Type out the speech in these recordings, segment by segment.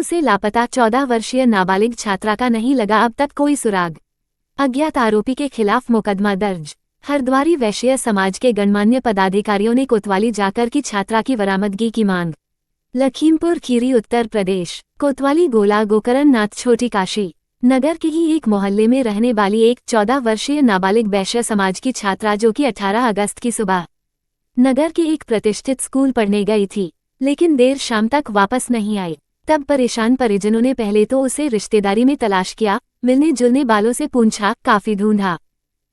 से लापता 14 वर्षीय नाबालिग छात्रा का नहीं लगा अब तक कोई सुराग। अज्ञात आरोपी के खिलाफ मुकदमा दर्ज। हरद्वारी वैश्य समाज के गणमान्य पदाधिकारियों ने कोतवाली जाकर की छात्रा की बरामदगी की मांग। लखीमपुर खीरी उत्तर प्रदेश। कोतवाली गोला गोकरण नाथ छोटी काशी नगर के ही एक मोहल्ले में रहने वाली एक 14 वर्षीय नाबालिग वैश्य समाज की छात्रा जो कि 18 अगस्त की सुबह नगर के एक प्रतिष्ठित स्कूल पढ़ने गई थी, लेकिन देर शाम तक वापस नहीं आई। तब परेशान परिजनों ने पहले तो उसे रिश्तेदारी में तलाश किया, मिलने जुलने वालों से पूछा, काफी ढूंढा।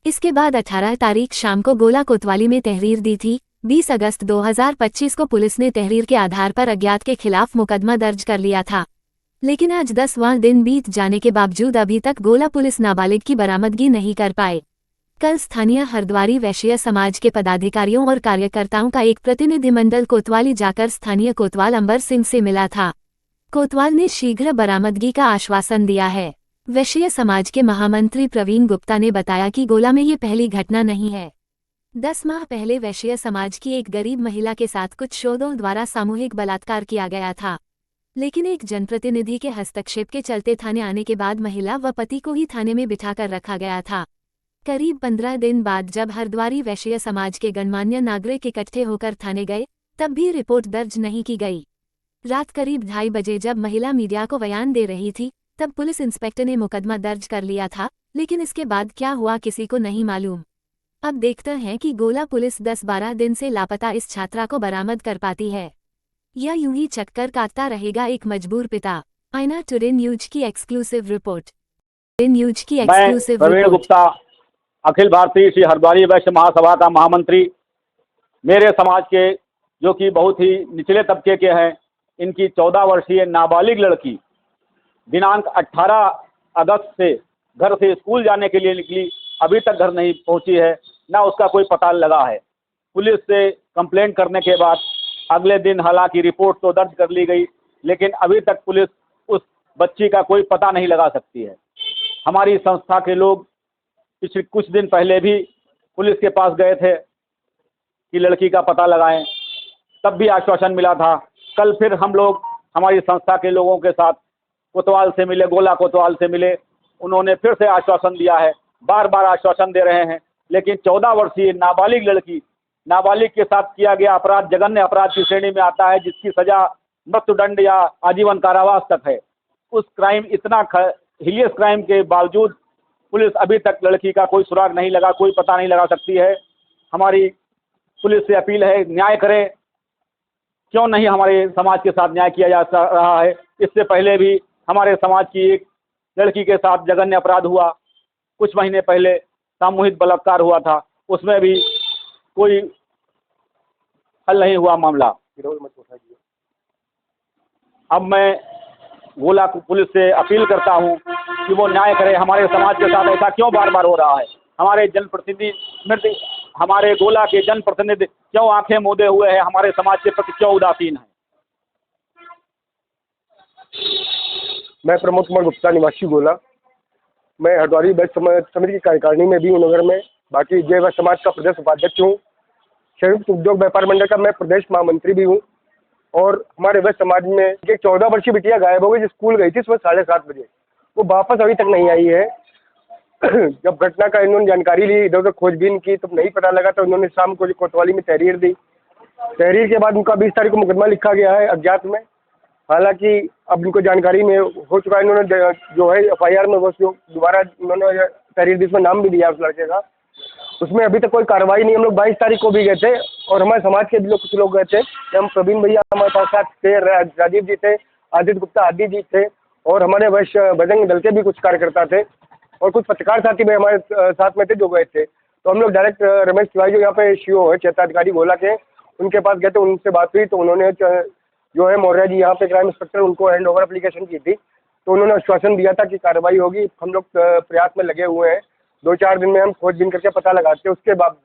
इसके बाद 18 तारीख शाम को गोला कोतवाली में तहरीर दी थी। 20 अगस्त 2025 को पुलिस ने तहरीर के आधार पर अज्ञात के खिलाफ मुकदमा दर्ज कर लिया था, लेकिन आज 10वां दिन बीत जाने के बावजूद अभी तक गोला पुलिस नाबालिग की बरामदगी नहीं कर पाए। कल स्थानीय हरद्वारी वैश्य समाज के पदाधिकारियों और कार्यकर्ताओं का एक प्रतिनिधिमंडल कोतवाली जाकर स्थानीय कोतवाल अंबर सिंह से मिला था। कोतवाल ने शीघ्र बरामदगी का आश्वासन दिया है। वैश्य समाज के महामंत्री प्रवीण गुप्ता ने बताया कि गोला में ये पहली घटना नहीं है। 10 माह पहले वैश्य समाज की एक गरीब महिला के साथ कुछ शोधों द्वारा सामूहिक बलात्कार किया गया था, लेकिन एक जनप्रतिनिधि के हस्तक्षेप के चलते थाने आने के बाद महिला व पति को ही थाने में बिठाकर रखा गया था। करीब 15 दिन बाद जब हरद्वारी वैश्य समाज के गणमान्य नागरिक इकट्ठे होकर थाने गए, तब भी रिपोर्ट दर्ज नहीं की गई। रात करीब 2:30 बजे जब महिला मीडिया को बयान दे रही थी, तब पुलिस इंस्पेक्टर ने मुकदमा दर्ज कर लिया था, लेकिन इसके बाद क्या हुआ किसी को नहीं मालूम। अब देखते हैं कि गोला पुलिस 10-12 दिन से लापता इस छात्रा को बरामद कर पाती है या यूं ही चक्कर काटता रहेगा एक मजबूर पिता। आईना टुडे न्यूज की एक्सक्लूसिव रिपोर्ट। मैं प्रवीण गुप्ता, अखिल भारतीय श्री हरद्वारी वैश्य महासभा का महामंत्री। मेरे समाज के जो कि बहुत ही निचले तबके के हैं, इनकी 14 वर्षीय नाबालिग लड़की दिनांक 18 अगस्त से घर से स्कूल जाने के लिए निकली, अभी तक घर नहीं पहुंची है, ना उसका कोई पता लगा है। पुलिस से कंप्लेंट करने के बाद अगले दिन हालांकि रिपोर्ट तो दर्ज कर ली गई, लेकिन अभी तक पुलिस उस बच्ची का कोई पता नहीं लगा सकती है। हमारी संस्था के लोग पिछले कुछ दिन पहले भी पुलिस के पास गए थे कि लड़की का पता लगाएं, तब भी आश्वासन मिला था। कल फिर हम लोग हमारी संस्था के लोगों के साथ कोतवाल से मिले, गोला कोतवाल से मिले, उन्होंने फिर से आश्वासन दिया है, बार बार आश्वासन दे रहे हैं, लेकिन 14 वर्षीय नाबालिग लड़की, नाबालिग के साथ किया गया अपराध जघन्य अपराध की श्रेणी में आता है, जिसकी सजा मृत्युदंड या आजीवन कारावास तक है। उस क्राइम, इतना हिलियस क्राइम के बावजूद पुलिस अभी तक लड़की का कोई सुराग नहीं लगा, कोई पता नहीं लगा सकती है। हमारी पुलिस से अपील है, न्याय करें। क्यों नहीं हमारे समाज के साथ न्याय किया जा रहा है? इससे पहले भी हमारे समाज की एक लड़की के साथ जघन्य अपराध हुआ, कुछ महीने पहले सामूहिक बलात्कार हुआ था, उसमें भी कोई हल नहीं हुआ मामला। अब मैं गोला पुलिस से अपील करता हूं कि वो न्याय करे। हमारे समाज के साथ ऐसा क्यों बार बार हो रहा है? हमारे जनप्रतिनिधि, हमारे गोला के जनप्रतिनिधि क्यों आंखें मूंदे हुए हैं? हमारे समाज के प्रति क्यों उदासीन है? मैं प्रमोद कुमार गुप्ता, निवासी गोला। मैं हरद्वारी वैश्य समिति की कार्यकारिणी में भी हूँ नगर में। बाकी जय वैश्य समाज का प्रदेश उपाध्यक्ष हूँ। संयुक्त उद्योग व्यापार मंडल का मैं प्रदेश महामंत्री भी हूँ। और हमारे वैश्य समाज में एक 14 वर्षीय बिटिया गायब हो गई, जो स्कूल गई थी सुबह 7:30 बजे। वो वापस अभी तक नहीं आई है। जब घटना का इन्होंने जानकारी ली, इधर उधर खोजबीन की, तब नहीं पता लगा, तो इन्होंने शाम को कोतवाली में तहरीर दी। तहरीर के बाद उनका 20 तारीख को मुकदमा लिखा गया है अज्ञात में। हालांकि अब इनको जानकारी में हो चुका है, इन्होंने जो है FIR में वो दोबारा इन्होंने तहरीर दी, उसमें नाम भी दिया उस लड़के का। उसमें अभी तक कोई कार्रवाई नहीं। हम लोग 22 तारीख को भी गए थे और हमारे समाज के भी लोग कुछ लोग गए थे। हम प्रवीण भैया हमारे पास साथ थे, राजीव जी थे, आदित्य गुप्ता आदि जी थे, और हमारे वैश्य बजरंग दल के भी कुछ कार्यकर्ता थे, और कुछ पत्रकार साथी भी हमारे साथ में थे जो गए थे। तो हम लोग डायरेक्ट रमेश तिवारी जो यहाँ पे CO है क्षेत्राधिकारी गोला के, उनके पास गए थे। उनसे बात हुई तो उन्होंने जो है मौर्य जी यहाँ पे क्राइम इंस्पेक्टर, उनको हैंड ओवर एप्लीकेशन की थी। तो उन्होंने आश्वासन दिया था कि कार्रवाई होगी। हम लोग प्रयास में लगे हुए हैं। 2-4 दिन में हम खोजबीन करके पता लगाते हैं। उसके बाद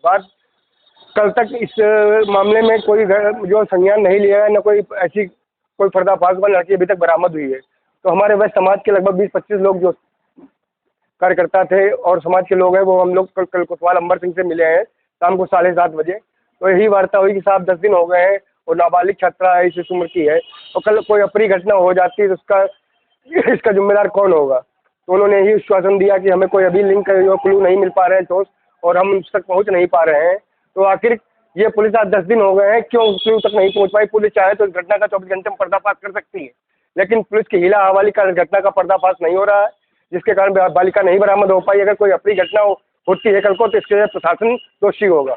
कल तक इस मामले में कोई जो संज्ञान नहीं लिया है, न कोई ऐसी कोई पर्दाफाश वाली लड़की अभी तक बरामद हुई है। तो हमारे वैश्य समाज के लगभग 20-25 लोग जो कार्यकर्ता थे और समाज के लोग हैं, वो हम लोग कल कोतवाल अंबर सिंह से मिले हैं शाम को 7:30 बजे। तो यही वार्ता हुई कि साहब 10 दिन हो गए हैं और नाबालिग छात्रा है, इस उम्र की है, और कल कोई अप्रिय घटना हो जाती है तो इसका जिम्मेदार कौन होगा। तो उन्होंने ही आश्वासन दिया कि हमें कोई अभी लिंक जो क्लू नहीं मिल पा रहे हैं ठोस, और हम उस तक पहुँच नहीं पा रहे हैं। तो आखिर ये पुलिस आज 10 दिन हो गए हैं, क्यों क्लू तक नहीं पहुँच पाई। पुलिस चाहे तो इस घटना का 24 घंटे में पर्दाफाश कर सकती है, लेकिन पुलिस की हीला हवाली का घटना का पर्दाफाश नहीं हो रहा है, जिसके कारण बालिका नहीं बरामद हो पाई। अगर कोई अप्रिय घटना होती है कल को तो इसके लिए प्रशासन दोषी होगा।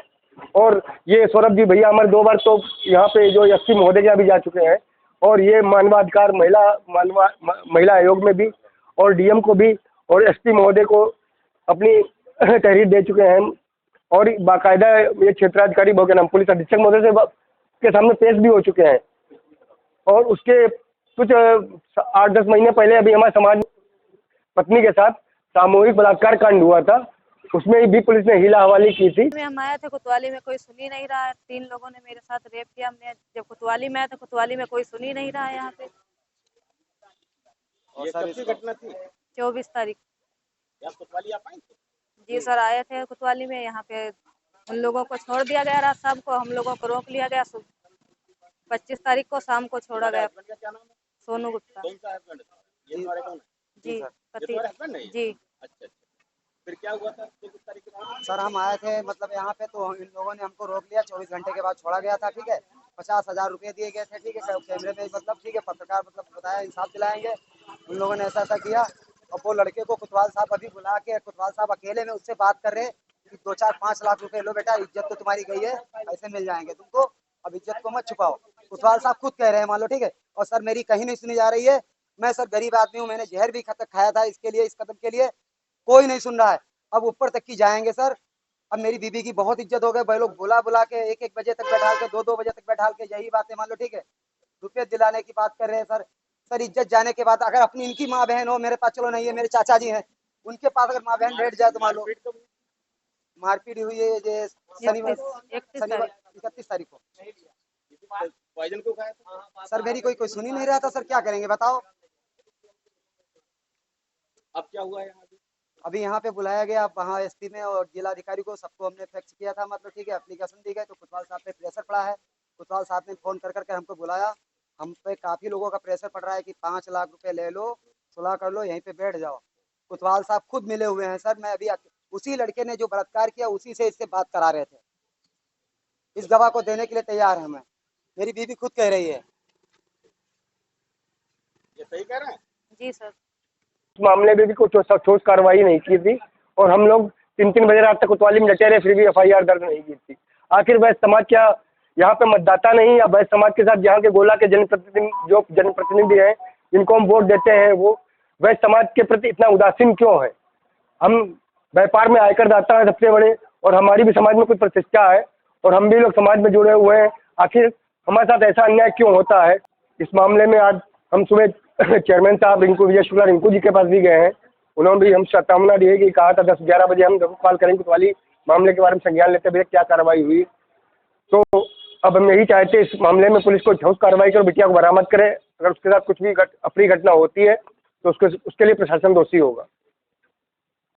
और ये सौरभ जी भैया हमारे 2 बार तो यहाँ पे जो एसपी महोदय यहाँ भी जा चुके हैं, और ये मानवाधिकार महिला आयोग में भी, और डीएम को भी और एसपी महोदय को अपनी तहरीर दे चुके हैं, और बाकायदा ये क्षेत्राधिकारी नाम पुलिस अधीक्षक महोदय से के सामने पेश भी हो चुके हैं। और उसके कुछ 8-10 महीने पहले अभी हमारे समाज पत्नी के साथ सामूहिक बलात्कार कांड हुआ था, उसमें भी पुलिस ने हीला हवाली की थी। हम आए थे कोतवाली में, कोई सुन ही नहीं रहा है। 3 लोगों ने मेरे साथ रेप किया। हमने जब कोतवाली में आए तो कोतवाली में कोई सुन ही नहीं रहा है यहाँ पे। और सर इसकी घटना थी 24 तारीख। कोतवाली आप आए थे? जी सर, आए थे कोतवाली में। यहाँ पे उन लोगों को छोड़ दिया गया रात शाम को, हम लोगों को रोक लिया गया। 25 तारीख को शाम को छोड़ा गया। क्या नाम है? सोनू गुप्ता। कौन सा हस्बैंड? ये तुम्हारे कौन है? जी पति। तुम्हारे हस्बैंड है? जी। अच्छा। फिर क्या हुआ था 24 तारीख के बाद? सर हम आए थे मतलब यहाँ पे, तो इन लोगों ने हमको रोक लिया। 24 घंटे के बाद छोड़ा गया था, ठीक है। 50,000 रुपये दिए गए थे, ठीक है, कैमरे में मतलब, ठीक है, पत्रकार मतलब बताया इंसाफ दिलाएंगे। उन लोगों ने ऐसा किया। और वो लड़के को कोतवाल साहब अभी बुला के, कोतवाल साहब अकेले में उससे बात कर रहे कि 2-4-5 लाख रुपए लो बेटा, इज्जत तो तुम्हारी गई है, पैसे मिल जाएंगे तुमको, अब इज्जत को मत छुपाओ। कोतवाल साहब खुद कह रहे हैं, मान लो, ठीक है। और सर मेरी कहीं नहीं सुनी जा रही है। मैं सर गरीब आदमी हूँ, मैंने जहर भी खाया था इसके लिए, इस कदम के लिए। कोई नहीं सुन रहा है। अब ऊपर तक की जाएंगे सर। अब मेरी बीबी की बहुत इज्जत हो गई। भाई लोग बुला के 1-1 बजे तक बैठा के, 2-2 बजे तक बैठा के, यही बात है, मान लो, ठीक है। रुपये दिलाने की बात कर रहे हैं सर। सर इज्जत जाने के बाद अगर अपनी इनकी माँ बहन हो, मेरे पास चलो नहीं है, मेरे चाचा जी हैं, उनके पास अगर माँ बहन बैठ जाए तो मान लो। मारपीट हुई है ये शनिवार 31 तारीख को। पॉइजन क्यों खाया था? सर मेरी कोई सुन ही नहीं रहा था सर, क्या करेंगे बताओ। अब क्या हुआ यहाँ पे? अभी यहाँ पे बुलाया गया, अब वहाँ एसपी में और जिलाधिकारी को सबको हमने फैक्स किया था, मतलब, ठीक है, एप्लीकेशन दी गई। तो कोतवाल साहब पे प्रेशर पड़ा है। कोतवाल साहब ने फोन कर करके हमको बुलाया। हम पे काफी लोगों का प्रेशर पड़ रहा है कि 5 लाख रुपए ले लो, सुलह कर लो, यहीं पे बैठ जाओ। कोतवाल साहब खुद मिले हुए हैं सर। मैं अभी उसी लड़के ने जो बलात्कार किया उसी से इससे बात करा रहे थे। इस गवाह को देने के लिए तैयार है मैं। मेरी बीवी खुद कह रही है। ये सही कह रहे हैं? जी सर। इस मामले में भी कोई ठोस कार्रवाई नहीं की थी, और हम लोग 3-3 बजे रात तक कोतवाली में डटे रहे, फिर भी FIR दर्ज नहीं की थी। आखिर वह समाज क्या यहाँ पे मतदाता नहीं, या वह समाज के साथ यहाँ के गोला के जनप्रतिनिधि हैं जिनको हम वोट देते हैं, वो वह समाज के प्रति इतना उदासीन क्यों है। हम व्यापार में आयकर दाता है सबसे बड़े, और हमारी भी समाज में कुछ प्रतिष्ठा है, और हम भी लोग समाज में जुड़े हुए हैं। आखिर हमारे साथ ऐसा अन्याय क्यों होता है। इस मामले में आज हम सुबह चेयरमैन साहब विजय शुक्ला रिंकू जी के पास भी गए हैं। उन्होंने भी हम चेतावनी दी है कि कहा था 10-11 बजे हम जरूर कॉल करेंगे कोतवाली मामले के बारे में संज्ञान लेते हुए क्या कार्रवाई हुई। तो अब हम यही चाहते हैं इस मामले में पुलिस को ठोस कार्रवाई कर बिटिया को बरामद करे। अगर उसके साथ कुछ भी अप्रिय घटना होती है तो उसके लिए प्रशासन दोषी होगा।